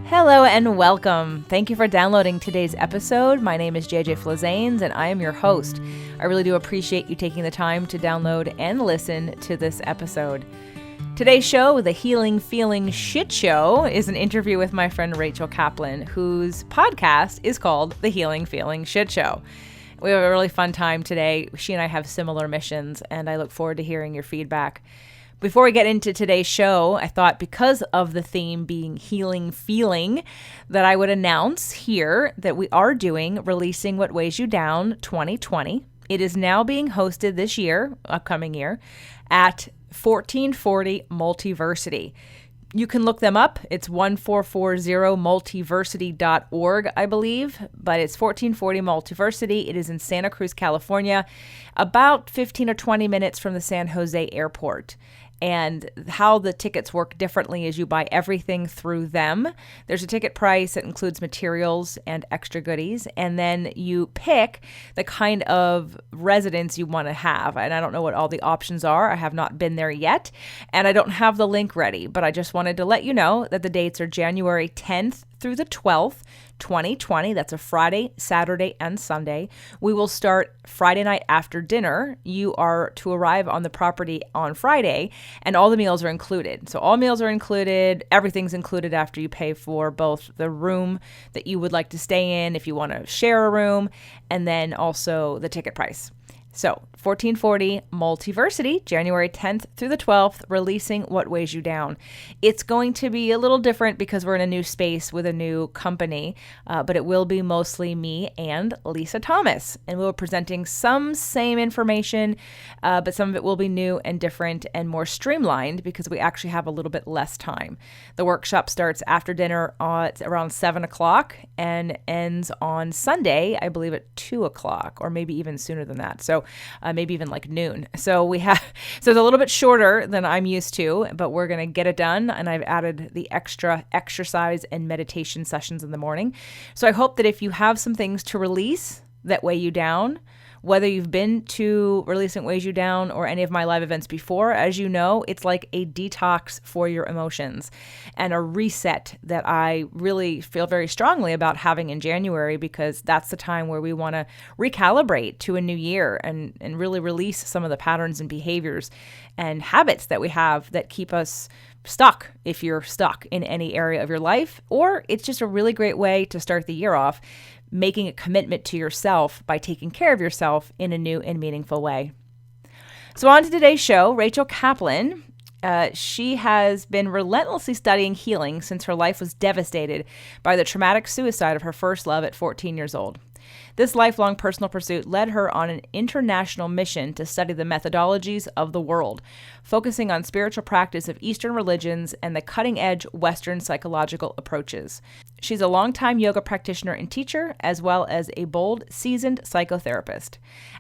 Hello and welcome. Thank you for downloading today's episode. My name is JJ Flazanes and I am your host. I really do appreciate you taking the time to download and listen to this episode. Today's show, The Healing Feeling Shit Show, is an interview with my friend Rachel Kaplan, whose podcast is called The Healing Feeling Shit Show. We have a really fun time today. She and I have similar missions, and I look forward to hearing your feedback. Before we get into today's show, I thought because of the theme being healing feeling, that I would announce here that we are doing Releasing What Weighs You Down 2020. It is now being hosted this year, upcoming year, at 1440 Multiversity. You can look them up. It's 1440multiversity.org, I believe, but it's 1440 Multiversity. It is in Santa Cruz, California, about 15 or 20 minutes from the San Jose airport. And how the tickets work differently is you buy everything through them. There's a ticket price that includes materials and extra goodies. And then you pick the kind of residence you want to have. And I don't know what all the options are. I have not been there yet. And I don't have the link ready. But I just wanted to let you know that the dates are January 10th through the 12th, 2020. That's a Friday, Saturday, and Sunday. We will start Friday night after dinner. You are to arrive on the property on Friday, and all the meals are included. So all meals are included. Everything's included after you pay for both the room that you would like to stay in if you want to share a room, and then also the ticket price. So 1440 Multiversity, January 10th through the 12th, Releasing What Weighs You Down. It's going to be a little different because we're in a new space with a new company, but it will be mostly me and Lisa Thomas. And we'll be presenting some same information, but some of it will be new and different and more streamlined because we actually have a little bit less time. The workshop starts after dinner at around 7 o'clock and ends on Sunday, I believe at 2 o'clock or maybe even sooner than that. So maybe even like noon. So it's a little bit shorter than I'm used to, but we're going to get it done. And I've added the extra exercise and meditation sessions in the morning. So I hope that if you have some things to release that weigh you down, whether you've been to Releasing What Weighs You Down or any of my live events before, as you know, it's like a detox for your emotions and a reset that I really feel very strongly about having in January, because that's the time where we want to recalibrate to a new year and really release some of the patterns and behaviors and habits that we have that keep us stuck if you're stuck in any area of your life. Or it's just a really great way to start the year off, making a commitment to yourself by taking care of yourself in a new and meaningful way. So on to today's show, Rachel Kaplan. She has been relentlessly studying healing since her life was devastated by the traumatic suicide of her first love at 14 years old. This lifelong personal pursuit led her on an international mission to study the methodologies of the world, focusing on spiritual practice of Eastern religions and the cutting-edge Western psychological approaches. She's a longtime yoga practitioner and teacher, as well as a bold, seasoned psychotherapist.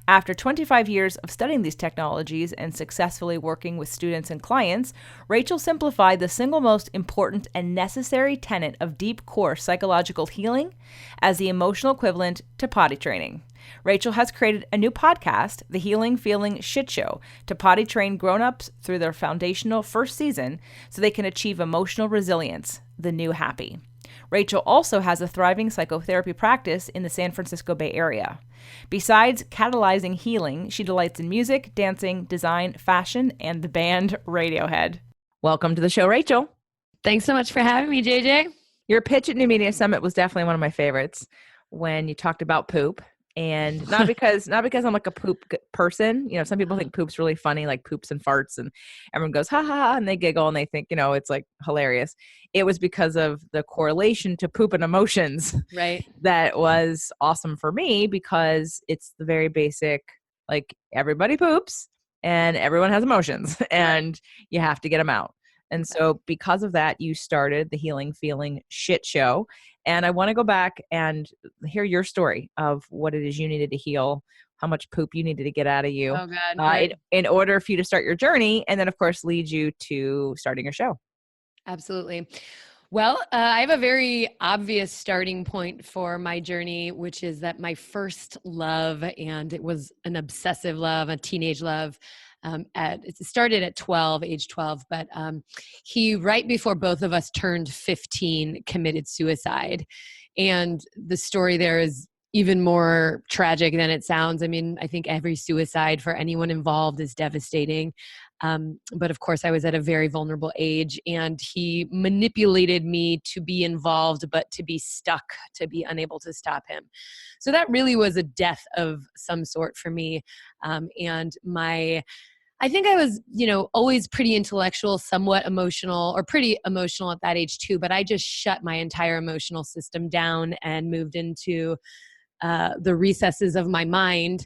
After 25 years of studying these technologies and successfully working with students and clients, Rachel simplified the single most important and necessary tenet of deep core psychological healing as the emotional equivalent to potty training. Rachel has created a new podcast, The Healing Feeling Shit Show, to potty train grown-ups through their foundational first season so they can achieve emotional resilience, the new happy. Rachel also has a thriving psychotherapy practice in the San Francisco Bay Area. Besides catalyzing healing, she delights in music, dancing, design, fashion, and the band Radiohead. Welcome to the show, Rachel. Thanks so much for having me, JJ. Your pitch at New Media Summit was definitely one of my favorites when you talked about poop. And not because I'm like a poop person. You know, some people think poop's really funny, like poops and farts, and everyone goes, ha ha ha, and they giggle and they think, you know, it's like hilarious. It was because of the correlation to poop and emotions. Right. That was awesome for me because it's the very basic, like everybody poops and everyone has emotions and you have to get them out. And so because of that, you started the Healing Feeling Shit Show. And I want to go back and hear your story of what it is you needed to heal, how much poop you needed to get out of you in order for you to start your journey. And then, of course, lead you to starting your show. Absolutely. Well, I have a very obvious starting point for my journey, which is that my first love, and it was an obsessive love, a teenage love, it started at age 12, but he, right before both of us turned 15, committed suicide. And the story there is even more tragic than it sounds. I mean, I think every suicide for anyone involved is devastating. But of course, I was at a very vulnerable age, and he manipulated me to be involved, but to be stuck, to be unable to stop him. So that really was a death of some sort for me. I think I was, always pretty intellectual, somewhat emotional, or pretty emotional at that age too, but I just shut my entire emotional system down and moved into the recesses of my mind,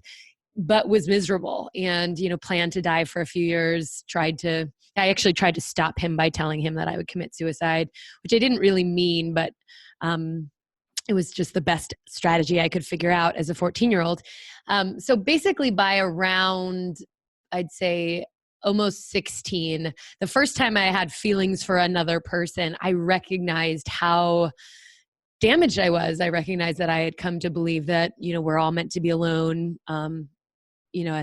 but was miserable and, planned to die for a few years. I actually tried to stop him by telling him that I would commit suicide, which I didn't really mean, but it was just the best strategy I could figure out as a 14-year-old. So basically by around, I'd say, almost 16, the first time I had feelings for another person, I recognized how damaged I was. I recognized that I had come to believe that, we're all meant to be alone, and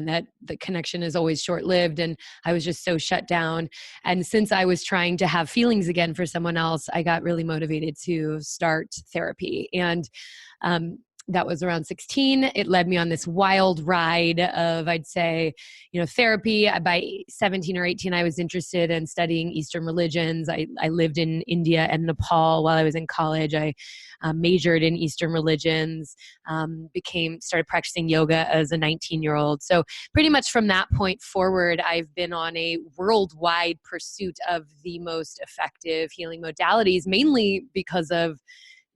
that the connection is always short-lived. And I was just so shut down. And since I was trying to have feelings again for someone else, I got really motivated to start therapy. And that was around 16. It led me on this wild ride of, I'd say, therapy. By 17 or 18, I was interested in studying Eastern religions. I lived in India and Nepal while I was in college. I majored in Eastern religions, started practicing yoga as a 19-year-old. So pretty much from that point forward, I've been on a worldwide pursuit of the most effective healing modalities, mainly because of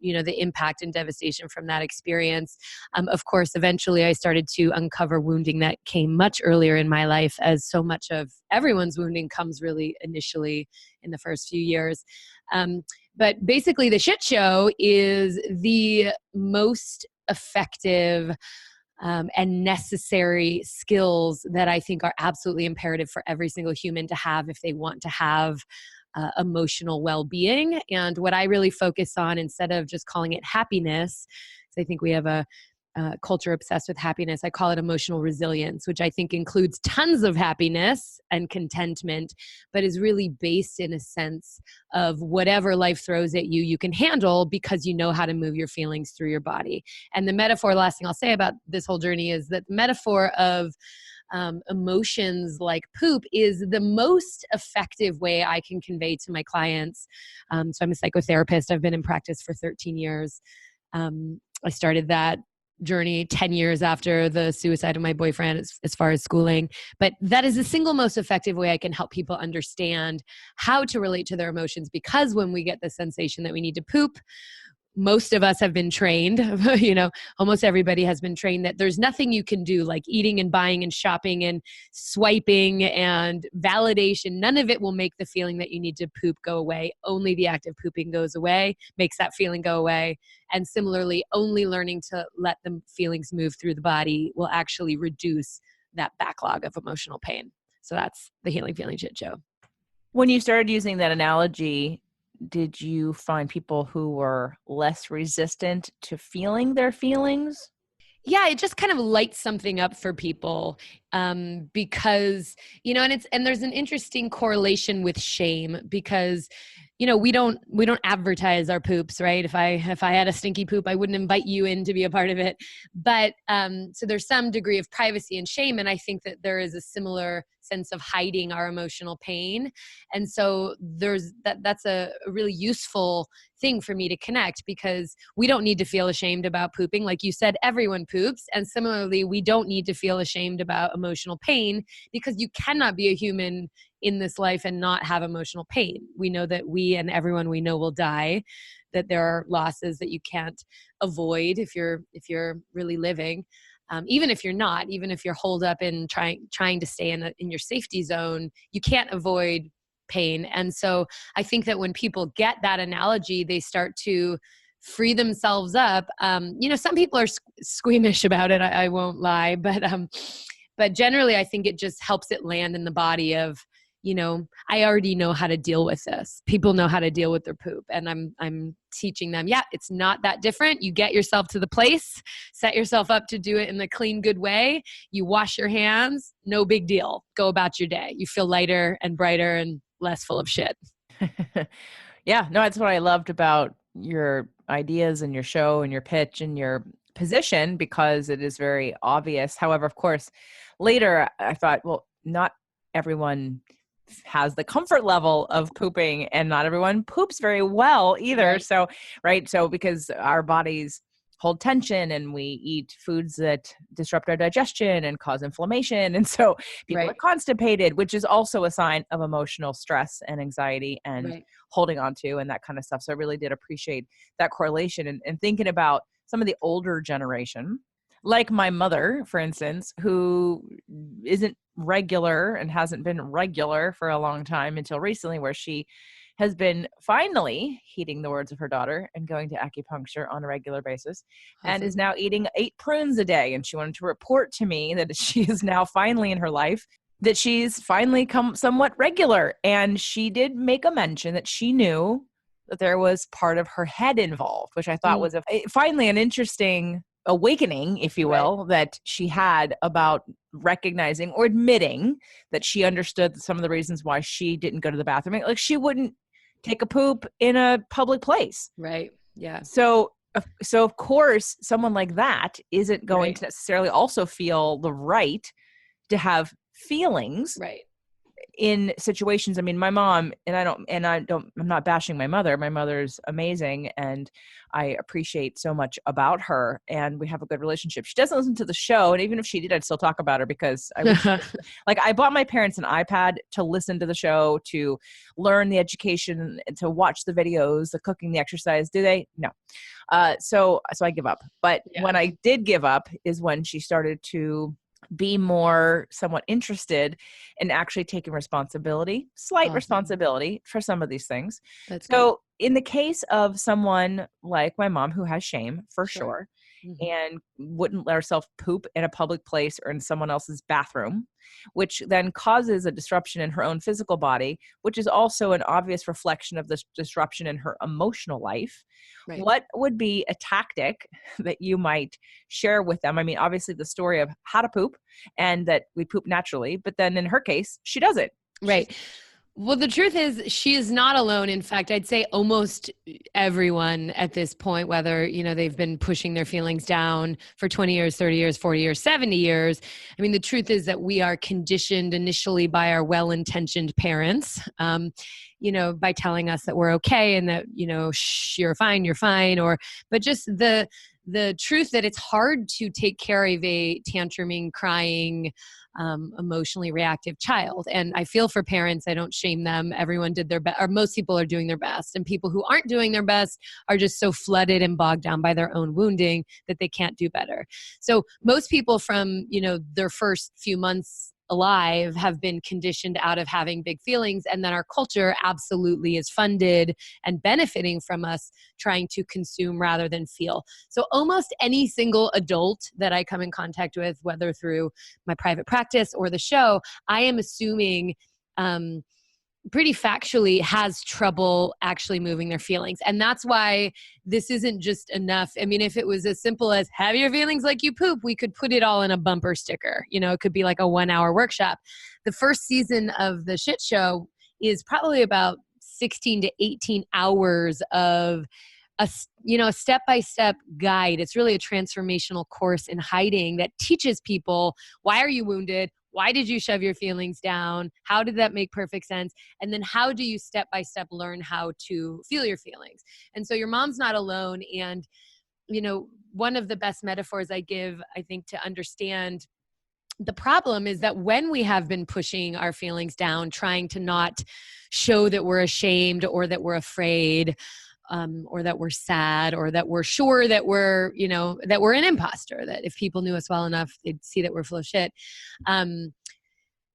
the impact and devastation from that experience. Of course, eventually I started to uncover wounding that came much earlier in my life, as so much of everyone's wounding comes really initially in the first few years. But basically the shit show is the most effective and necessary skills that I think are absolutely imperative for every single human to have if they want to have emotional well-being. And what I really focus on, instead of just calling it happiness, because I think we have a culture obsessed with happiness, I call it emotional resilience, which I think includes tons of happiness and contentment, but is really based in a sense of whatever life throws at you, you can handle because you know how to move your feelings through your body. And the metaphor, last thing I'll say about this whole journey, is that the metaphor of emotions like poop is the most effective way I can convey to my clients. So I'm a psychotherapist. I've been in practice for 13 years. I started that journey 10 years after the suicide of my boyfriend, as far as schooling. But that is the single most effective way I can help people understand how to relate to their emotions, because when we get the sensation that we need to poop, most of us have been trained, almost everybody has been trained that there's nothing you can do, like eating and buying and shopping and swiping and validation. None of it will make the feeling that you need to poop go away. Only the act of pooping goes away, makes that feeling go away. And similarly, only learning to let the feelings move through the body will actually reduce that backlog of emotional pain. So that's the Healing Feeling Shit Show. When you started using that analogy, did you find people who were less resistant to feeling their feelings? Yeah, it just kind of lights something up for people, because, and there's an interesting correlation with shame, because, we don't advertise our poops, right? If I had a stinky poop, I wouldn't invite you in to be a part of it. But so there's some degree of privacy and shame. And I think that there is a similar sense of hiding our emotional pain. And so that's a really useful thing for me to connect, because we don't need to feel ashamed about pooping. Like you said, everyone poops. And similarly, we don't need to feel ashamed about emotional pain, because you cannot be a human in this life and not have emotional pain. We know that we and everyone we know will die, that there are losses that you can't avoid if you're really living. Even if you're not, even if you're holed up in trying to stay in your safety zone, you can't avoid pain. And so I think that when people get that analogy, they start to free themselves up. Some people are squeamish about it. I won't lie, but generally I think it just helps it land in the body of, I already know how to deal with this. People know how to deal with their poop. And I'm teaching them, yeah, it's not that different. You get yourself to the place, set yourself up to do it in the clean, good way. You wash your hands, no big deal. Go about your day. You feel lighter and brighter and less full of shit. Yeah, no, that's what I loved about your ideas and your show and your pitch and your position, because it is very obvious. However, of course, later I thought, well, not everyone has the comfort level of pooping, and not everyone poops very well either. Right. So, right. So because our bodies hold tension and we eat foods that disrupt our digestion and cause inflammation. And so people are Right. constipated, which is also a sign of emotional stress and anxiety and Right. holding on to and that kind of stuff. So I really did appreciate that correlation, and thinking about some of the older generation, like my mother, for instance, who isn't regular and hasn't been regular for a long time until recently, where she has been finally heeding the words of her daughter and going to acupuncture on a regular basis, and is Awesome. now eating 8 prunes a day. And she wanted to report to me that she is now finally in her life, that she's finally come somewhat regular. And she did make a mention that she knew that there was part of her head involved, which I thought Mm, was finally an interesting awakening, if you right. will, that she had about recognizing or admitting that she understood some of the reasons why she didn't go to the bathroom. Like, she wouldn't take a poop in a public place. Right. Yeah. So of course, someone like that isn't going Right. to necessarily also feel the right to have feelings Right. in situations. I mean, my mom, I'm not bashing my mother. My mother's amazing, and I appreciate so much about her, and we have a good relationship. She doesn't listen to the show, and even if she did, I'd still talk about her, because I would like, I bought my parents an iPad to listen to the show, to learn the education, and to watch the videos, the cooking, the exercise. Do they? No. So I give up. But Yeah. when I did give up is when she started to be more somewhat interested in actually taking slight Awesome. responsibility for some of these things. That's good. So in the case of someone like my mom, who has shame for Sure. sure, Mhm. and wouldn't let herself poop in a public place or in someone else's bathroom, which then causes a disruption in her own physical body, which is also an obvious reflection of this disruption in her emotional life. Right. What would be a tactic that you might share with them? I mean, obviously the story of how to poop and that we poop naturally, but then in her case, she doesn't. She's Right. Well, the truth is she is not alone. In fact, I'd say almost everyone at this point, whether, they've been pushing their feelings down for 20 years, 30 years, 40 years, 70 years. I mean, the truth is that we are conditioned initially by our well-intentioned parents, by telling us that we're okay and that, shh, you're fine, but just the truth that it's hard to take care of a tantruming, crying, emotionally reactive child. And I feel for parents. I don't shame them. Everyone did their best, or most people are doing their best. And people who aren't doing their best are just so flooded and bogged down by their own wounding that they can't do better. So most people from, their first few months alive have been conditioned out of having big feelings, and then our culture absolutely is funded and benefiting from us trying to consume rather than feel. So almost any single adult that I come in contact with, whether through my private practice or the show, I am assuming pretty factually has trouble actually moving their feelings. And that's why this isn't just enough. I mean, if it was as simple as have your feelings like you poop, we could put it all in a bumper sticker. It could be like a 1-hour workshop. The first season of the shit show is probably about 16 to 18 hours of a step-by-step guide. It's really a transformational course in hiding that teaches people, why are you wounded? Why did you shove your feelings down? How did that make perfect sense? And then how do you step-by-step learn how to feel your feelings? And so your mom's not alone. And, one of the best metaphors I give, I think, to understand the problem is that when we have been pushing our feelings down, trying to not show that we're ashamed or that we're afraid, or that we're sad, or that we're sure that we're an imposter, that if people knew us well enough, they'd see that we're full of shit.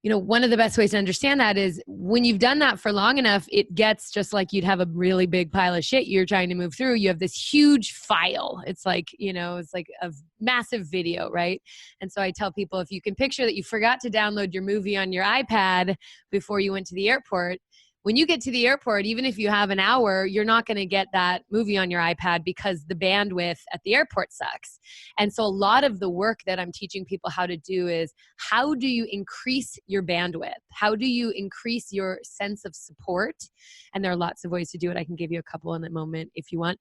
one of the best ways to understand that is when you've done that for long enough, it gets just like you'd have a really big pile of shit you're trying to move through. You have this huge file. It's like, it's like a massive video, right? And so I tell people, if you can picture that you forgot to download your movie on your iPad before you went to the airport, when you get to the airport, even if you have an hour, you're not going to get that movie on your iPad because the bandwidth at the airport sucks. And so a lot of the work that I'm teaching people how to do is, how do you increase your bandwidth? How do you increase your sense of support? And there are lots of ways to do it. I can give you a couple in a moment if you want,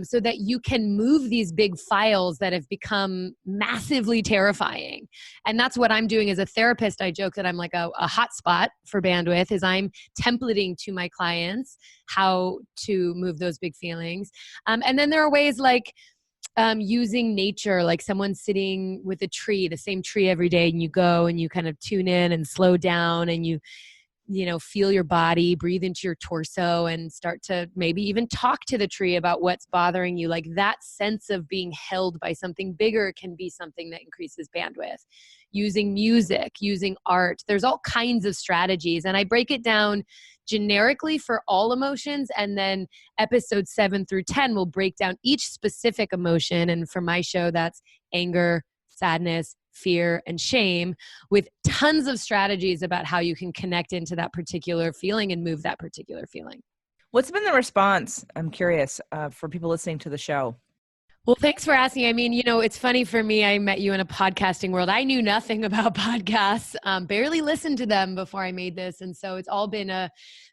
so that you can move these big files that have become massively terrifying. And that's what I'm doing as a therapist. I joke that I'm like a hotspot for bandwidth, is I'm templating to my clients how to move those big feelings. And then there are ways like using nature, like someone sitting with a tree, the same tree every day, and you go and you kind of tune in and slow down, and you feel your body, breathe into your torso, and start to maybe even talk to the tree about what's bothering you. Like that sense of being held by something bigger can be something that increases bandwidth. Using music, using art, there's all kinds of strategies. And I break it down generically for all emotions. And then episodes 7 through 10 will break down each specific emotion. And for my show, that's anger, sadness, fear, and shame, with tons of strategies about how you can connect into that particular feeling and move that particular feeling. What's been the response, I'm curious, for people listening to the show? Well, thanks for asking. I mean, it's funny for me. I met you in a podcasting world. I knew nothing about podcasts, barely listened to them before I made this. And so it's all been a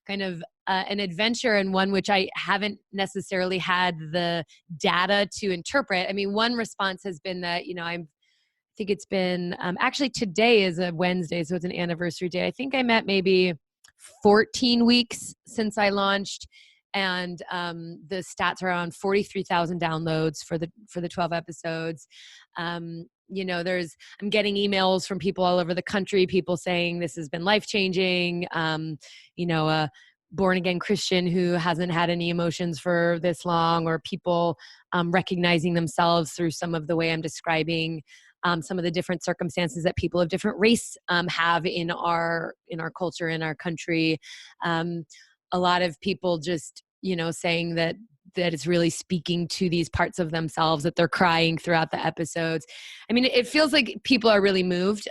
kind of an adventure, and one which I haven't necessarily had the data to interpret. I mean, one response has been that, I think it's been, actually today is a Wednesday, so it's an anniversary day. I think I met maybe 14 weeks since I launched. And the stats are around 43,000 downloads for the 12 episodes. I'm getting emails from people all over the country, people saying this has been life-changing. A born-again Christian who hasn't had any emotions for this long, or people recognizing themselves through some of the way I'm describing some of the different circumstances that people of different race have in our culture, in our country. A lot of people just, saying that it's really speaking to these parts of themselves, that they're crying throughout the episodes. I mean, it feels like people are really moved.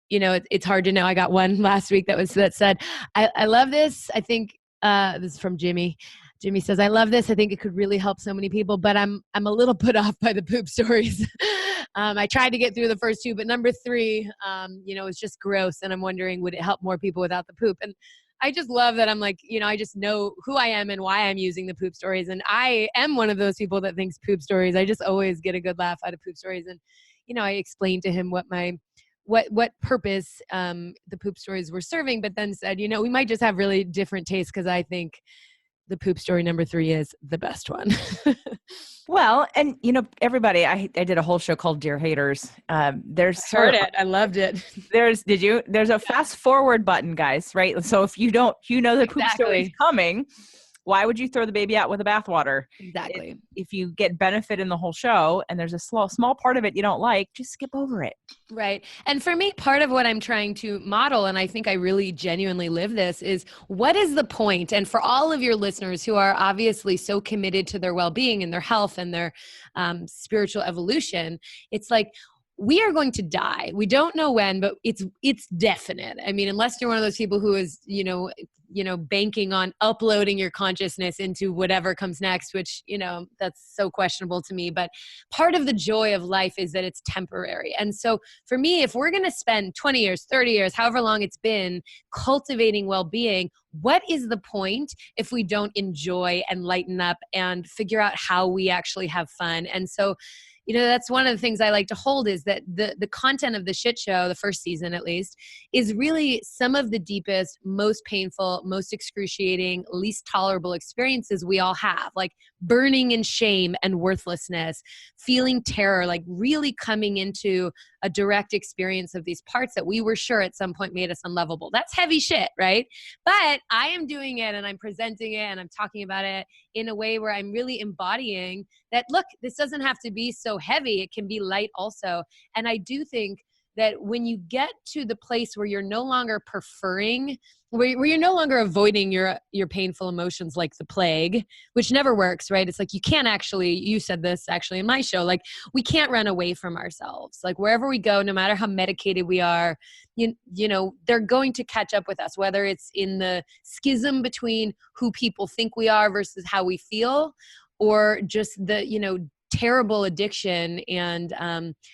It's hard to know. I got one last week that said, I love this. I think this is from Jimmy. Jimmy says, I love this. I think it could really help so many people, but I'm a little put off by the poop stories. I tried to get through the first 2, but number 3, it's just gross. And I'm wondering, would it help more people without the poop? And I just love that I'm like, I just know who I am and why I'm using the poop stories. And I am one of those people that thinks poop stories. I just always get a good laugh out of poop stories. And, I explained to him what purpose the poop stories were serving, but then said, we might just have really different tastes, because I think the poop story number 3 is the best one. Well, and everybody, I did a whole show called Dear Haters. There's heard it. I loved it. There's a fast forward button, guys, right? So if you don't, the poop story is coming, why would you throw the baby out with the bathwater? Exactly. If you get benefit in the whole show and there's a small part of it you don't like, just skip over it. Right. And for me, part of what I'm trying to model, and I think I really genuinely live this, is what is the point? And for all of your listeners who are obviously so committed to their well-being and their health and their spiritual evolution, it's like, we are going to die. We don't know when, but it's definite. I mean, unless you're one of those people who is, banking on uploading your consciousness into whatever comes next, which, that's so questionable to me. But part of the joy of life is that it's temporary. And so for me, if we're going to spend 20 years, 30 years, however long it's been cultivating well-being, what is the point if we don't enjoy and lighten up and figure out how we actually have fun? And so, that's one of the things I like to hold, is that the content of the shit show, the first season at least, is really some of the deepest, most painful, most excruciating, least tolerable experiences we all have, like burning in shame and worthlessness, feeling terror, like really coming into a direct experience of these parts that we were sure at some point made us unlovable. That's heavy shit, right? But I am doing it, and I'm presenting it, and I'm talking about it in a way where I'm really embodying that, look, this doesn't have to be so heavy. It can be light also. And I do think that when you get to the place where you're no longer preferring, where you're no longer avoiding your painful emotions like the plague, which never works, right? It's like you can't actually, you said this actually in my show, like we can't run away from ourselves. Like wherever we go, no matter how medicated we are, you know, they're going to catch up with us, whether it's in the schism between who people think we are versus how we feel, or just the, you know, terrible addiction and,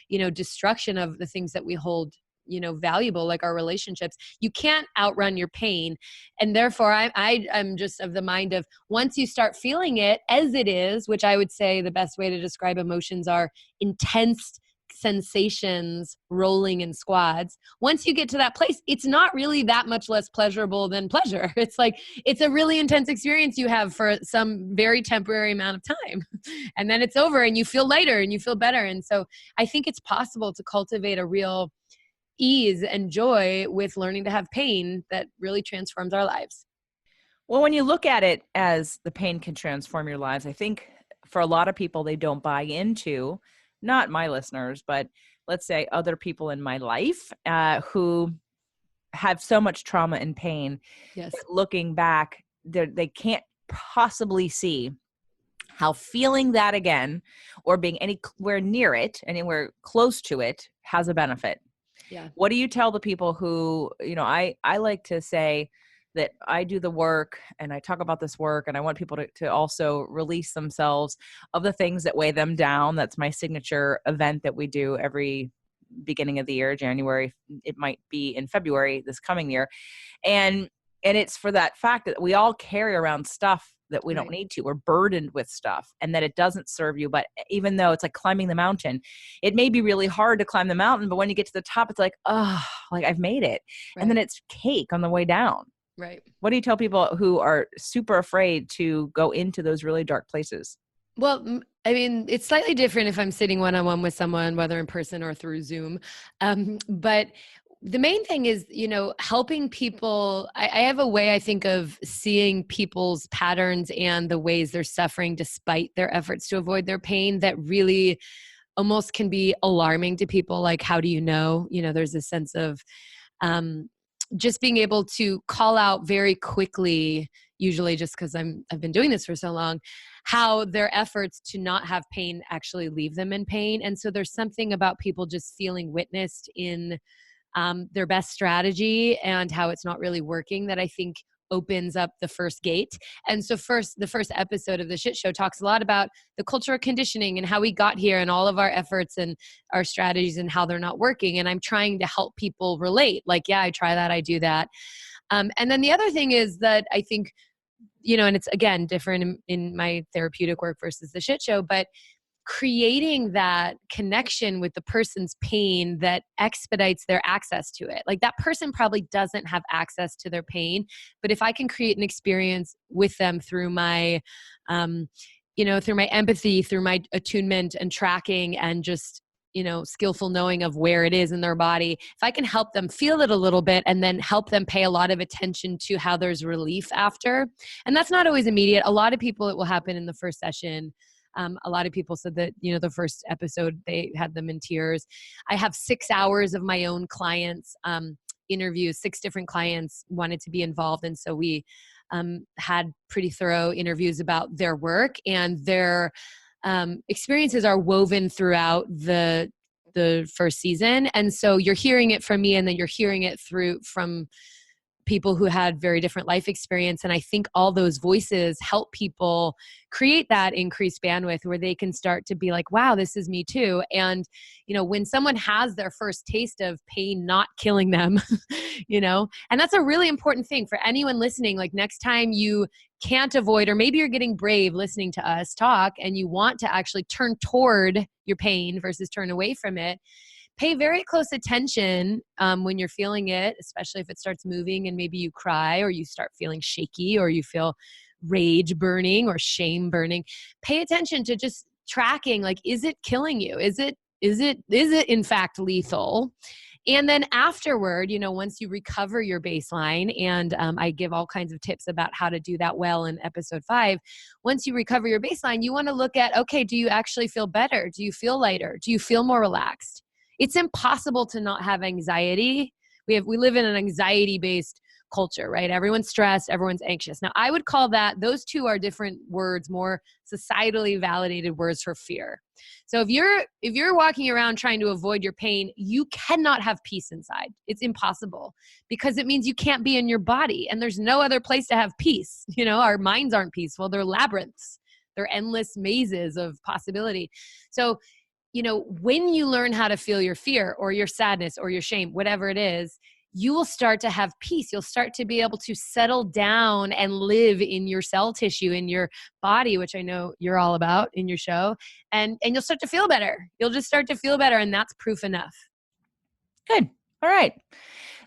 you know, destruction of the things that we hold, you know, valuable, like our relationships. You can't outrun your pain. And therefore I'm just of the mind of, once you start feeling it as it is, which I would say the best way to describe emotions are intense sensations rolling in squads. Once you get to that place, it's not really that much less pleasurable than pleasure. It's like, it's a really intense experience you have for some very temporary amount of time. And then it's over and you feel lighter and you feel better. And so I think it's possible to cultivate a real ease and joy with learning to have pain that really transforms our lives. Well, when you look at it as the pain can transform your lives, I think for a lot of people, they don't buy into, not my listeners, but let's say other people in my life who have so much trauma and pain. Yes. That looking back, they can't possibly see how feeling that again or being anywhere near it, anywhere close to it, has a benefit. Yeah. What do you tell the people who, you know, I like to say that I do the work and I talk about this work and I want people to also release themselves of the things that weigh them down. That's my signature event that we do every beginning of the year, January. It might be in February this coming year. And it's for that fact that we all carry around stuff that we don't need to. We're burdened with stuff and that it doesn't serve you. But even though it's like climbing the mountain, it may be really hard to climb the mountain. But when you get to the top, it's like, oh, like I've made it. Right. And then it's cake on the way down. Right. What do you tell people who are super afraid to go into those really dark places? Well, I mean, it's slightly different if I'm sitting one-on-one with someone, whether in person or through Zoom. But the main thing is, you know, helping people. I have a way, I think, of seeing people's patterns and the ways they're suffering despite their efforts to avoid their pain that really almost can be alarming to people. Like, how do you know? You know, there's a sense of just being able to call out very quickly, usually just because I've been doing this for so long, how their efforts to not have pain actually leave them in pain. And so there's something about people just feeling witnessed in their best strategy and how it's not really working that I think opens up the first gate. And so the first episode of the Shit Show talks a lot about the cultural conditioning and how we got here and all of our efforts and our strategies and how they're not working. And I'm trying to help people relate. Like, yeah, I try that, I do that. And then the other thing is that I think, you know, and it's again different in my therapeutic work versus the Shit Show, but creating that connection with the person's pain that expedites their access to it. Like that person probably doesn't have access to their pain, but if I can create an experience with them through my, you know, through my empathy, through my attunement and tracking and just, you know, skillful knowing of where it is in their body, if I can help them feel it a little bit and then help them pay a lot of attention to how there's relief after. And that's not always immediate. A lot of people, it will happen in the first session. A lot of people said that, you know, the first episode, they had them in tears. I have 6 hours of my own clients' interviews. 6 different clients wanted to be involved. And so we had pretty thorough interviews about their work, and their experiences are woven throughout the first season. And so you're hearing it from me, and then you're hearing it from people who had very different life experience. And I think all those voices help people create that increased bandwidth where they can start to be like, wow, this is me too. And, you know, when someone has their first taste of pain not killing them, you know, and that's a really important thing for anyone listening. Like next time you can't avoid, or maybe you're getting brave listening to us talk and you want to actually turn toward your pain versus turn away from it, pay very close attention when you're feeling it, especially if it starts moving and maybe you cry or you start feeling shaky or you feel rage burning or shame burning. Pay attention to just tracking, like, is it killing you? Is it in fact lethal? And then afterward, you know, once you recover your baseline, and I give all kinds of tips about how to do that well in episode 5. Once you recover your baseline, you want to look at, okay, do you actually feel better? Do you feel lighter? Do you feel more relaxed? It's impossible to not have anxiety. We live in an anxiety-based culture, right? Everyone's stressed, everyone's anxious. Now, I would call that, those two are different words, more societally validated words for fear. So if you're walking around trying to avoid your pain, you cannot have peace inside. It's impossible, because it means you can't be in your body, and there's no other place to have peace. Our minds aren't peaceful. They're labyrinths. They're endless mazes of possibility. So, when you learn how to feel your fear or your sadness or your shame, whatever it is, you will start to have peace. You'll start to be able to settle down and live in your cell tissue, in your body, which I know you're all about in your show. And you'll start to feel better. You'll just start to feel better. And that's proof enough. Good. All right.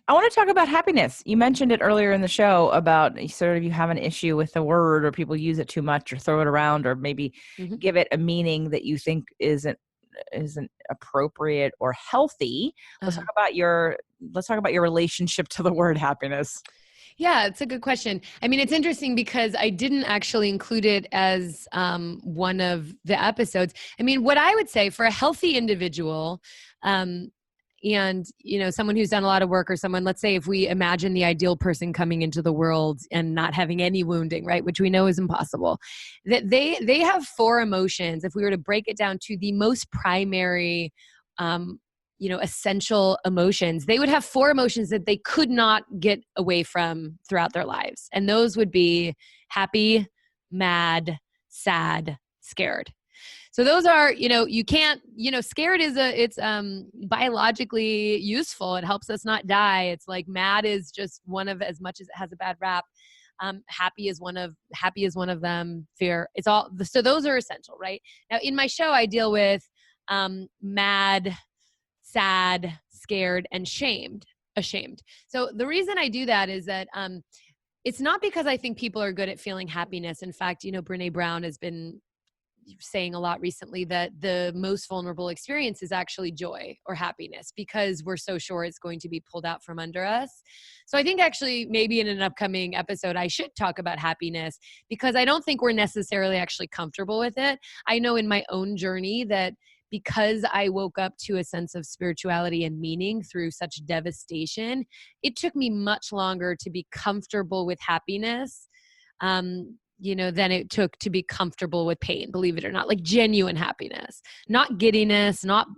I want to talk about happiness. You mentioned it earlier in the show about sort of you have an issue with the word, or people use it too much or throw it around, or maybe give it a meaning that you think isn't appropriate or healthy. Let's talk about your relationship to the word happiness. Yeah, it's a good question. I mean, it's interesting because I didn't actually include it as one of the episodes. I mean, what I would say for a healthy individual, and, someone who's done a lot of work, or someone, let's say if we imagine the ideal person coming into the world and not having any wounding, right, which we know is impossible, that they have four emotions. If we were to break it down to the most primary, essential emotions, they would have four emotions that they could not get away from throughout their lives. And those would be happy, mad, sad, scared. So those are, you can't, scared is it's biologically useful. It helps us not die. It's like mad is just one of, as much as it has a bad rap. Happy is one of them. Fear. It's all, so those are essential, right? Now in my show, I deal with mad, sad, scared, and ashamed. So the reason I do that is that it's not because I think people are good at feeling happiness. In fact, Brene Brown has been saying a lot recently that the most vulnerable experience is actually joy or happiness, because we're so sure it's going to be pulled out from under us. So I think actually maybe in an upcoming episode, I should talk about happiness, because I don't think we're necessarily actually comfortable with it. I know in my own journey that because I woke up to a sense of spirituality and meaning through such devastation, it took me much longer to be comfortable with happiness than it took to be comfortable with pain, believe it or not, like genuine happiness, not giddiness, not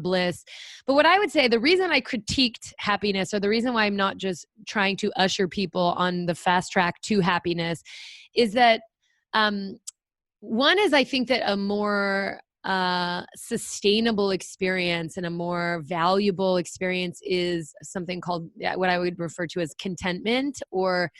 bliss. But what I would say, the reason I critiqued happiness, or the reason why I'm not just trying to usher people on the fast track to happiness, is that one is, I think that a more sustainable experience and a more valuable experience is something called what I would refer to as contentment, or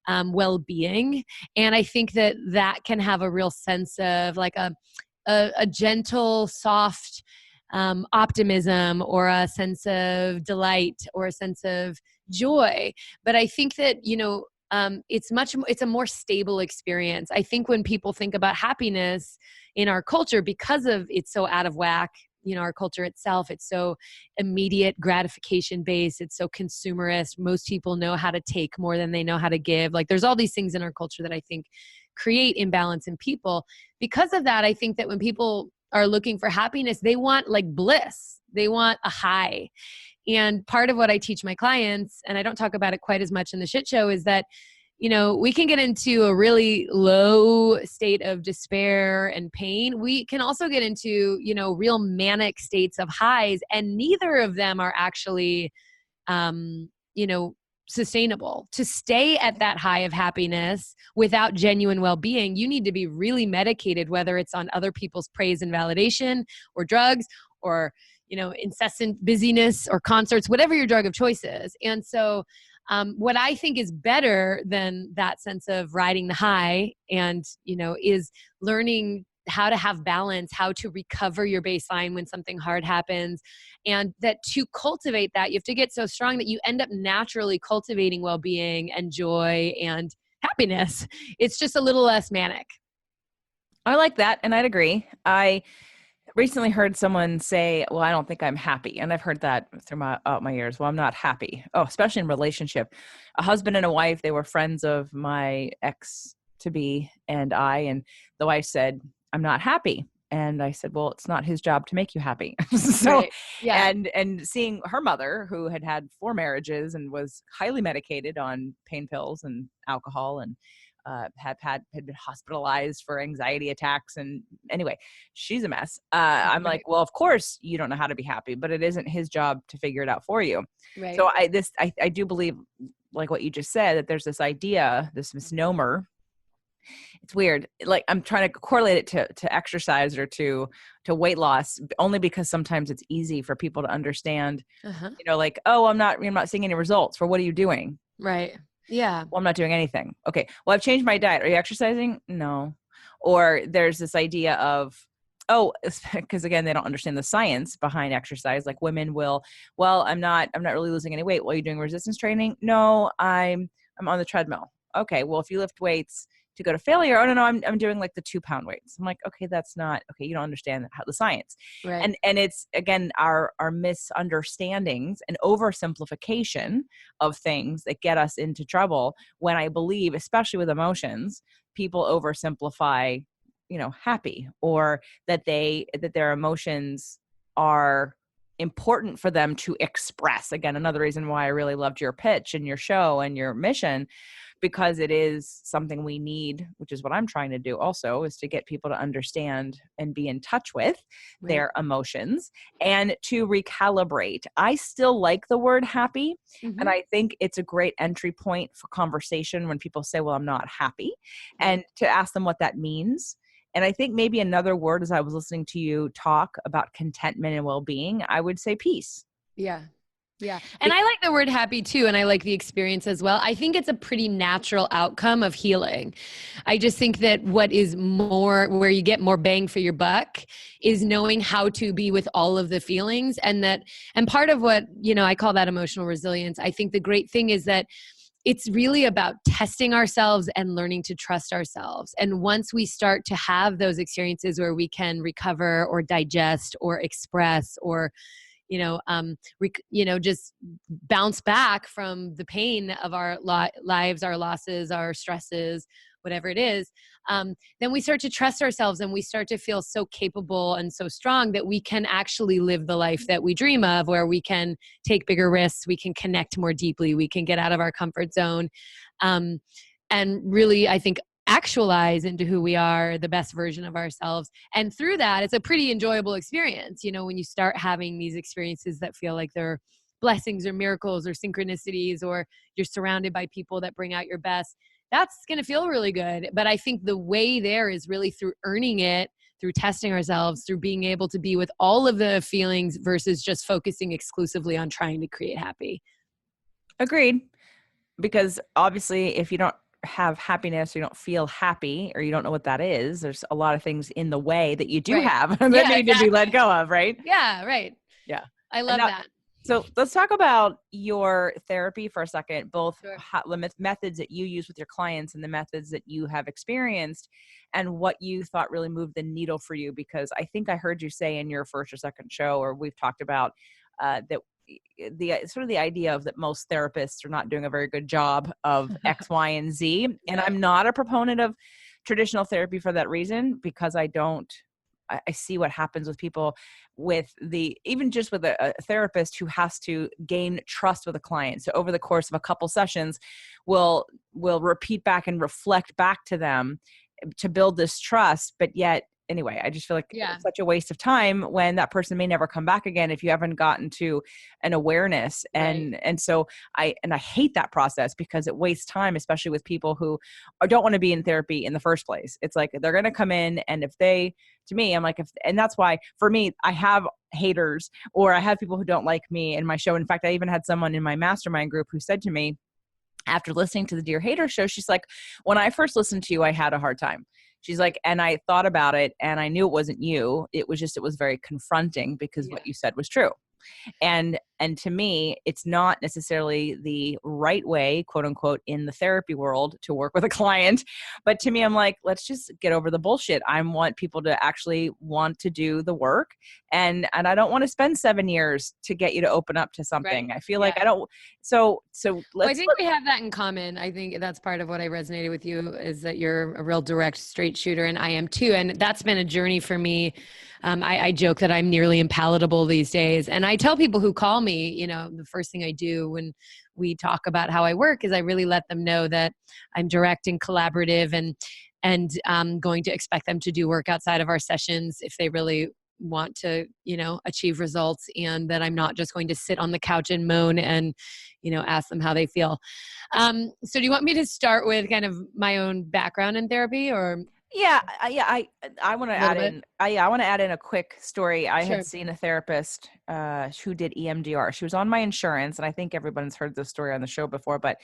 well-being. And I think that can have a real sense of like a gentle, soft optimism, or a sense of delight, or a sense of joy. But I think that, it's a more stable experience. I think when people think about happiness in our culture, because of it's so out of whack, our culture itself, it's so immediate gratification based. It's so consumerist. Most people know how to take more than they know how to give. Like there's all these things in our culture that I think create imbalance in people. Because of that, I think that when people are looking for happiness, they want like bliss. They want a high. And part of what I teach my clients, and I don't talk about it quite as much in the shit show, is that we can get into a really low state of despair and pain. We can also get into, real manic states of highs, and neither of them are actually, sustainable. To stay at that high of happiness without genuine well-being, you need to be really medicated, whether it's on other people's praise and validation, or drugs, or, incessant busyness, or concerts, whatever your drug of choice is. And so, what I think is better than that sense of riding the high and, is learning how to have balance, how to recover your baseline when something hard happens. And that to cultivate that, you have to get so strong that you end up naturally cultivating well-being and joy and happiness. It's just a little less manic. I like that. And I'd agree. I recently heard someone say, well, I don't think I'm happy. And I've heard that through my years. Well, I'm not happy. Oh, especially in relationship. A husband and a wife, they were friends of my ex-to-be and the wife said, I'm not happy. And I said, well, it's not his job to make you happy. So, Right. Yeah. and seeing her mother, who had had 4 marriages and was highly medicated on pain pills and alcohol, and had been hospitalized for anxiety attacks. And anyway, she's a mess. I'm like, Right. well, of course you don't know how to be happy, but it isn't his job to figure it out for you. Right. So I do believe, like what you just said, that there's this idea, this misnomer. It's weird. Like, I'm trying to correlate it to exercise or to weight loss, only because sometimes it's easy for people to understand, Uh-huh. like, oh, I'm not seeing any results. For what are you doing? Right. Yeah. Well, I'm not doing anything. Okay. Well, I've changed my diet. Are you exercising? No. Or there's this idea of, oh, because again, they don't understand the science behind exercise. Like, women will, well, I'm not really losing any weight. Well, are you doing resistance training? No, I'm on the treadmill. Okay. Well, if you lift weights to go to failure, oh no, I'm doing like the 2-pound weights. I'm like, okay, that's not okay. You don't understand how the science. Right. And it's, again, our misunderstandings and oversimplification of things that get us into trouble, when I believe, especially with emotions, people oversimplify, happy, or that their emotions are important for them to express. Again, another reason why I really loved your pitch and your show and your mission, because it is something we need, which is what I'm trying to do also, is to get people to understand and be in touch with Right. their emotions and to recalibrate. I still like the word happy. Mhm. And I think it's a great entry point for conversation when people say, well, I'm not happy, and to ask them what that means. And I think maybe another word, as I was listening to you talk about contentment and well-being, I would say peace. Yeah. Yeah. And I like the word happy too. And I like the experience as well. I think it's a pretty natural outcome of healing. I just think that what is more, where you get more bang for your buck, is knowing how to be with all of the feelings. And part of what, I call that emotional resilience. I think the great thing is that it's really about testing ourselves and learning to trust ourselves. And once we start to have those experiences where we can recover or digest or express or just bounce back from the pain of our lives, our losses, our stresses, whatever it is, then we start to trust ourselves and we start to feel so capable and so strong that we can actually live the life that we dream of, where we can take bigger risks, we can connect more deeply, we can get out of our comfort zone, and really, I think, actualize into who we are, the best version of ourselves. And through that, it's a pretty enjoyable experience, when you start having these experiences that feel like they're blessings or miracles or synchronicities, or you're surrounded by people that bring out your best. That's going to feel really good. But I think the way there is really through earning it, through testing ourselves, through being able to be with all of the feelings versus just focusing exclusively on trying to create happy. Agreed. Because obviously, if you don't have happiness, or you don't feel happy, or you don't know what that is, there's a lot of things in the way that you do Right. have that need to be let go of, right? Yeah, right. Yeah. I love that. So let's talk about your therapy for a second, both Sure. the methods that you use with your clients and the methods that you have experienced, and what you thought really moved the needle for you. Because I think I heard you say in your first or second show, or we've talked about that the idea of that most therapists are not doing a very good job of X, Y, and Z. And I'm not a proponent of traditional therapy for that reason, because I see what happens with people even just with a therapist who has to gain trust with a client. So over the course of a couple sessions, will repeat back and reflect back to them to build this trust. But yet, anyway, I just feel like it's such a waste of time when that person may never come back again if you haven't gotten to an awareness. And so I hate that process, because it wastes time, especially with people who don't want to be in therapy in the first place. It's like they're going to come in, and to me, I'm like, and that's why for me, I have haters, or I have people who don't like me in my show. In fact, I even had someone in my mastermind group who said to me, after listening to the Dear Hater show, she's like, when I first listened to you, I had a hard time. She's like, and I thought about it and I knew it wasn't you. It was very confronting, because what you said was true. And And to me, it's not necessarily the right way, quote unquote, in the therapy world to work with a client. But to me, I'm like, let's just get over the bullshit. I want people to actually want to do the work. And I don't want to spend 7 years to get you to open up to something. Right. I feel like I don't. So Well, I let's. think we have that in common. I think that's part of what I resonated with you is that you're a real direct, straight shooter, and I am too. And that's been a journey for me. I joke that I'm nearly impalatable these days. And I tell people who call me, you know, the first thing I do when we talk about how I work is I really let them know that I'm direct and collaborative, and I'm going to expect them to do work outside of our sessions if they really want to, you know, achieve results, and that I'm not just going to sit on the couch and moan and, you know, ask them how they feel. So do you want me to start with kind of my own background in therapy, or Yeah, I want to a add little bit? in. I want to add in a quick story. I Sure. had seen a therapist who did EMDR. She was on my insurance, and I think everyone's heard this story on the show before. But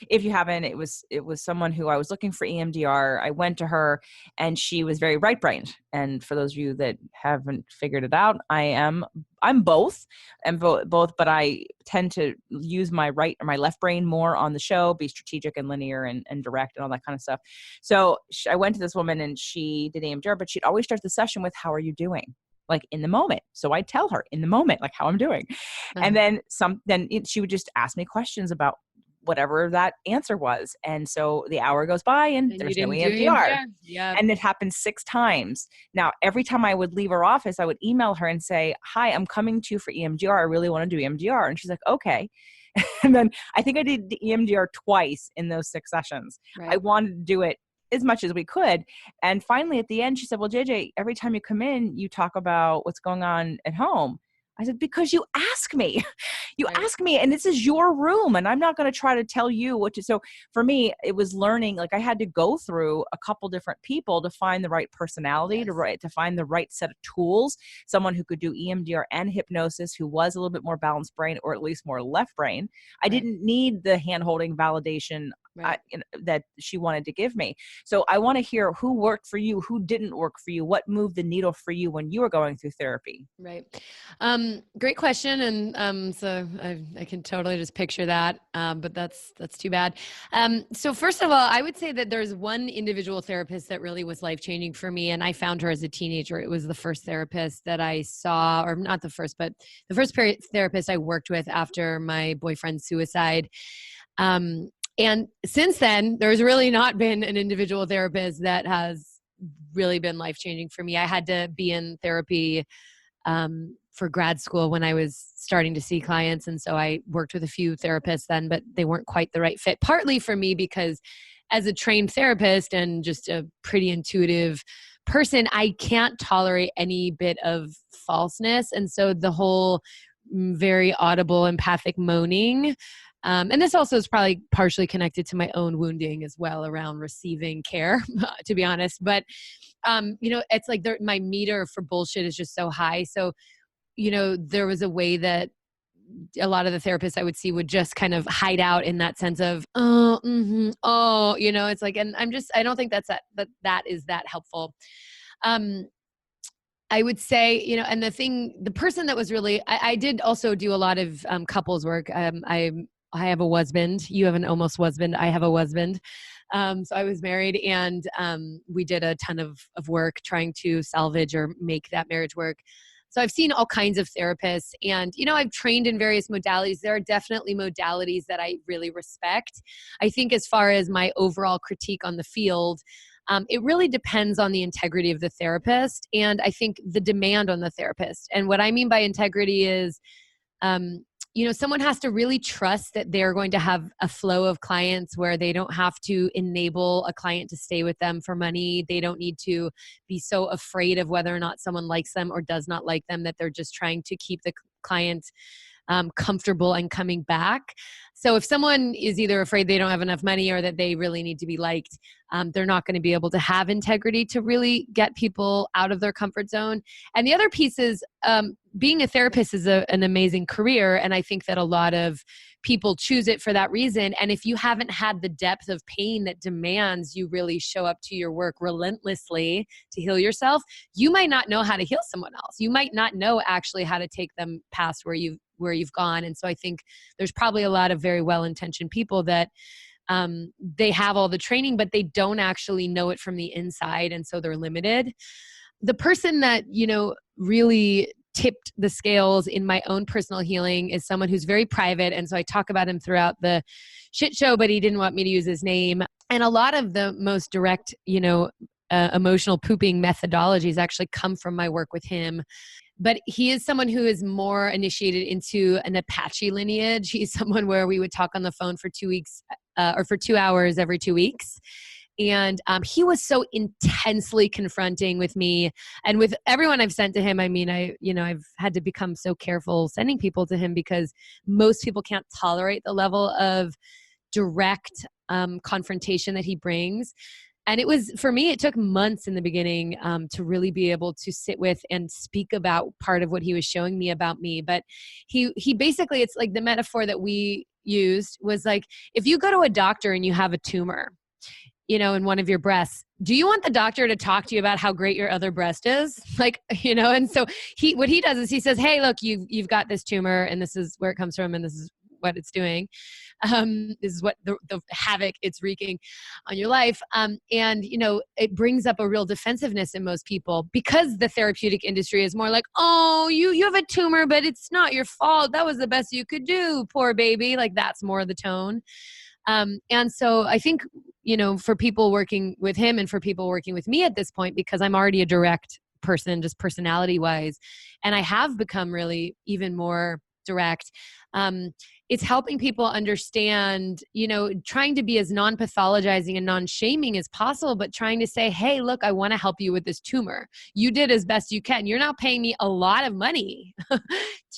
if you haven't, it was someone who I was looking for EMDR. I went to her, and she was very right brained. And for those of you that haven't figured it out, I'm both, and both, but I tend to use my right or my left brain more on the show, be strategic and linear and direct and all that kind of stuff. So I went to this woman and she did EMDR, but she'd always start the session with, "How are you doing?" Like in the moment. So I tell her in the moment, like how I'm doing. And Uh-huh. then she would just ask me questions about whatever that answer was. And so the hour goes by and And you there's no didn't do EMDR. EMDR? Yeah. And it happened 6 times. Now, every time I would leave her office, I would email her and say, "Hi, I'm coming to you for EMDR. I really want to do EMDR." And she's like, "Okay." And then I think I did the EMDR twice in those 6 sessions. I Right. wanted to do it as much as we could. And finally, at the end, she said, "Well, JJ, every time you come in, you talk about what's going on at home." I said, "Because you ask me." You Right. ask me, and this is your room, and I'm not going to try to tell you what to. So for me, it was learning. Like I had to go through a couple different people to find the right personality, Yes. to find the right set of tools. Someone who could do EMDR and hypnosis, who was a little bit more balanced brain, or at least more left brain. I Right. didn't need the hand-holding validation Right. that she wanted to give me. So I want to hear who worked for you, who didn't work for you, what moved the needle for you when you were going through therapy. Right. Great question. And so I can totally just picture that. But that's too bad. So first of all, I would say that there's one individual therapist that really was life-changing for me. And I found her as a teenager. It was the first therapist that I saw, or not the first, but the first therapist I worked with after my boyfriend's suicide. And since then, there's really not been an individual therapist that has really been life-changing for me. I had to be in therapy for grad school when I was starting to see clients. And so I worked with a few therapists then, but they weren't quite the right fit, partly for me because as a trained therapist and just a pretty intuitive person, I can't tolerate any bit of falseness. And so the whole very audible empathic moaning, and this also is probably partially connected to my own wounding as well around receiving care, to be honest. But, you know, it's like my meter for bullshit is just so high. So, you know, there was a way that a lot of the therapists I would see would just kind of hide out in that sense of, oh, oh, you know, it's like, and I don't think that is that helpful. Um, I would say, you know, and the person that was really, I did also do a lot of couples work. I have a husband. You have an almost husband. I have a husband. So I was married, and we did a ton of work trying to salvage or make that marriage work. So I've seen all kinds of therapists, and, you know, I've trained in various modalities. There are definitely modalities that I really respect. I think as far as my overall critique on the field, it really depends on the integrity of the therapist, and I think the demand on the therapist. And what I mean by integrity is, you know, someone has to really trust that they're going to have a flow of clients where they don't have to enable a client to stay with them for money. They don't need to be so afraid of whether or not someone likes them or does not like them that they're just trying to keep the client comfortable and coming back. So if someone is either afraid they don't have enough money or that they really need to be liked, they're not going to be able to have integrity to really get people out of their comfort zone. And the other piece is being a therapist is an amazing career. And I think that a lot of people choose it for that reason. And if you haven't had the depth of pain that demands you really show up to your work relentlessly to heal yourself, you might not know how to heal someone else. You might not know actually how to take them past where you've where you've gone. And so I think there's probably a lot of very well-intentioned people that they have all the training, but they don't actually know it from the inside. And so they're limited. The person that, really tipped the scales in my own personal healing is someone who's very private. And so I talk about him throughout the shit show, but he didn't want me to use his name. And a lot of the most direct, emotional pooping methodologies actually come from my work with him. But he is someone who is more initiated into an Apache lineage. He's someone where we would talk on the phone for 2 weeks or for 2 hours every 2 weeks. And he was so intensely confronting with me and with everyone I've sent to him. I mean, I've had to become so careful sending people to him because most people can't tolerate the level of direct confrontation that he brings. And it was, for me, it took months in the beginning to really be able to sit with and speak about part of what he was showing me about me. But he basically, it's like the metaphor that we used was like, if you go to a doctor and you have a tumor, in one of your breasts, do you want the doctor to talk to you about how great your other breast is? And so what he does is he says, hey, look, you've got this tumor and this is where it comes from and this is what it's doing. This is what the havoc it's wreaking on your life. It brings up a real defensiveness in most people because the therapeutic industry is more like, oh, you have a tumor, but it's not your fault. That was the best you could do, poor baby. Like that's more the tone. And so I think, for people working with him and for people working with me at this point, because I'm already a direct person, just personality wise, and I have become really even more direct. It's helping people understand, trying to be as non-pathologizing and non-shaming as possible, but trying to say, hey, look, I want to help you with this tumor. You did as best you can. You're now paying me a lot of money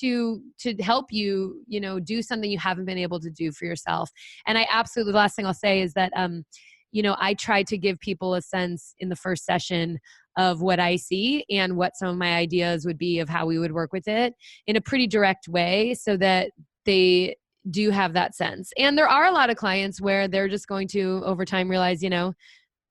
to help you, do something you haven't been able to do for yourself. And the last thing I'll say is that, I try to give people a sense in the first session of what I see and what some of my ideas would be of how we would work with it in a pretty direct way so that they do have that sense. And there are a lot of clients where they're just going to over time realize,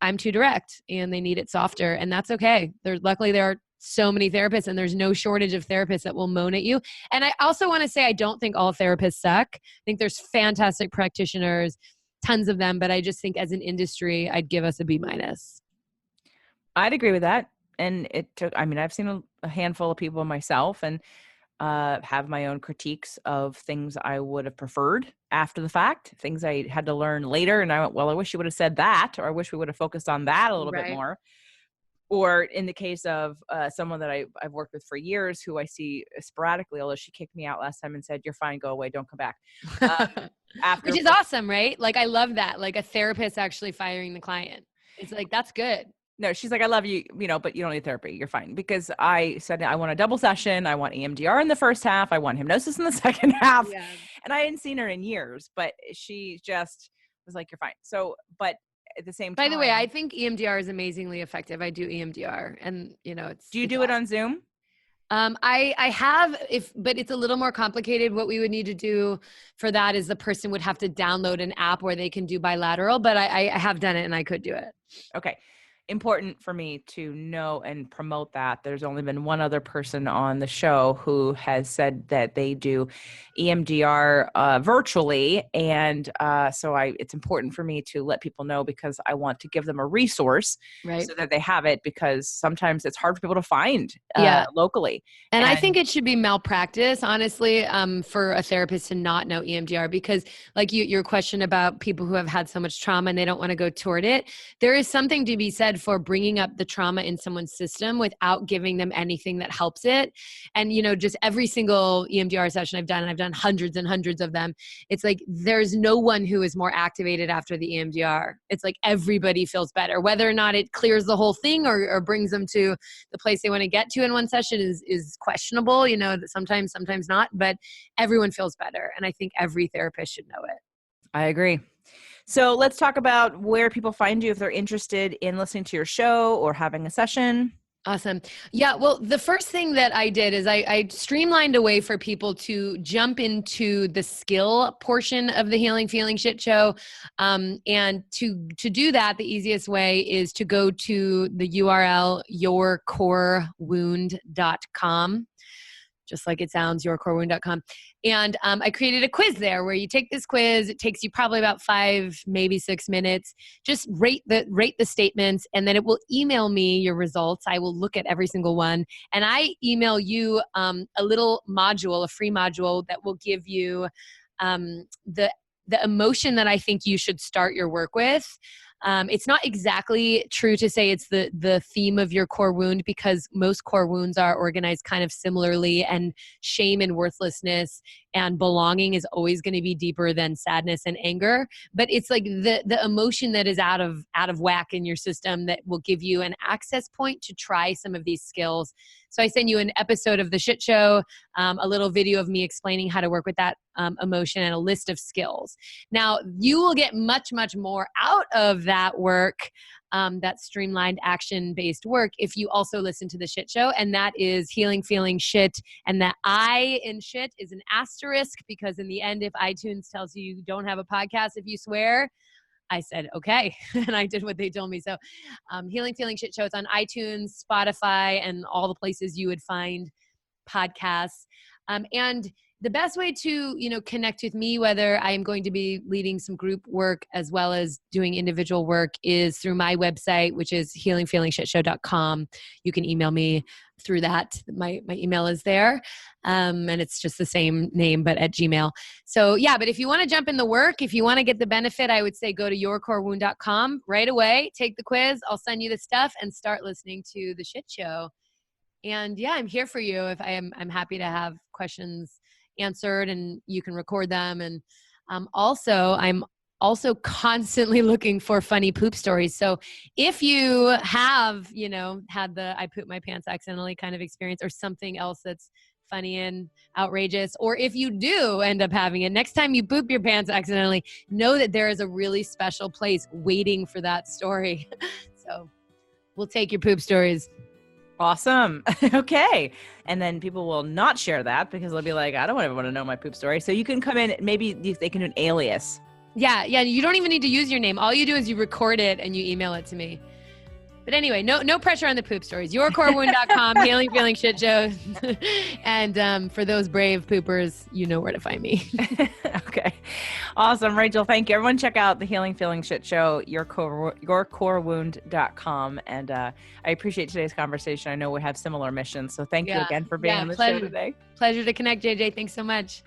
I'm too direct and they need it softer, and that's okay. Luckily there are so many therapists and there's no shortage of therapists that will moan at you. And I also want to say, I don't think all therapists suck. I think there's fantastic practitioners, tons of them, but I just think as an industry, I'd give us a B-. I'd agree with that. And I've seen a handful of people myself and have my own critiques of things I would have preferred after the fact, things I had to learn later. And I went, well, I wish you would have said that, or I wish we would have focused on that a little bit more. Or in the case of someone that I've worked with for years who I see sporadically, although she kicked me out last time and said, you're fine, go away, don't come back. Which is awesome, right? Like, I love that. Like a therapist actually firing the client. It's like, that's good. No, she's like, I love you, but you don't need therapy. You're fine. Because I said, I want a double session. I want EMDR in the first half. I want hypnosis in the second half. Yeah. And I hadn't seen her in years, but she just was like, you're fine. So, but at the same time. By the way, I think EMDR is amazingly effective. I do EMDR and do you do it on Zoom? I have, but it's a little more complicated. What we would need to do for that is the person would have to download an app where they can do bilateral, but I have done it and I could do it. Okay. Important for me to know and promote that. There's only been one other person on the show who has said that they do EMDR virtually. And so it's important for me to let people know because I want to give them a resource so that they have it, because sometimes it's hard for people to find locally. And I think it should be malpractice, honestly, for a therapist to not know EMDR, because like your question about people who have had so much trauma and they don't want to go toward it, there is something to be said for bringing up the trauma in someone's system without giving them anything that helps it. And, just every single EMDR session I've done, and I've done hundreds and hundreds of them, it's like, there's no one who is more activated after the EMDR. It's like everybody feels better, whether or not it clears the whole thing or brings them to the place they want to get to in one session is questionable, sometimes not, but everyone feels better. And I think every therapist should know it. I agree. So let's talk about where people find you if they're interested in listening to your show or having a session. Awesome. Yeah. Well, the first thing that I did is I streamlined a way for people to jump into the skill portion of the Healing Feeling Shit Show. And to do that, the easiest way is to go to the URL, yourcorewound.com. just like it sounds, yourcorewound.com. And I created a quiz there where you take this quiz. It takes you probably about 5, maybe 6 minutes. Just rate the statements, and then it will email me your results. I will look at every single one, and I email you a little module, a free module that will give you the emotion that I think you should start your work with. It's not exactly true to say it's the theme of your core wound, because most core wounds are organized kind of similarly, and shame and worthlessness and belonging is always going to be deeper than sadness and anger. But it's like the emotion that is out of whack in your system that will give you an access point to try some of these skills. So I send you an episode of The Shit Show, a little video of me explaining how to work with that emotion, and a list of skills. Now, you will get much, much more out of that work, that streamlined action-based work, if you also listen to The Shit Show, and that is Healing Feeling Shit. And that I in shit is an asterisk, because in the end, if iTunes tells you don't have a podcast if you swear, I said, okay. And I did what they told me. So Healing Feeling Shit Show, it's on iTunes, Spotify, and all the places you would find podcasts. And the best way to, connect with me, whether I'm going to be leading some group work as well as doing individual work, is through my website, which is healingfeelingshitshow.com. You can email me through that. My email is there. And it's just the same name, but at Gmail. So yeah, but if you want to jump in the work, if you want to get the benefit, I would say go to yourcorewound.com right away, take the quiz. I'll send you the stuff and start listening to The Shit Show. And yeah, I'm here for you. If I'm happy to have questions answered, and you can record them. And I'm also constantly looking for funny poop stories. So if you have, had the I pooped my pants accidentally kind of experience, or something else that's funny and outrageous, or if you do end up having it, next time you poop your pants accidentally, know that there is a really special place waiting for that story. So we'll take your poop stories. Awesome. Okay. And then people will not share that, because they'll be like, I don't ever want to know my poop story. So you can come in, maybe they can do an alias. Yeah. You don't even need to use your name. All you do is you record it and you email it to me. But anyway, no pressure on the poop stories. Yourcorewound.com, Healing Feeling Shit Show. And for those brave poopers, you know where to find me. Okay. Awesome. Rachel, thank you. Everyone check out the Healing Feeling Shit Show, yourcorewound.com. And I appreciate today's conversation. I know we have similar missions. So thank you again for being on the show today. Pleasure to connect, JJ. Thanks so much.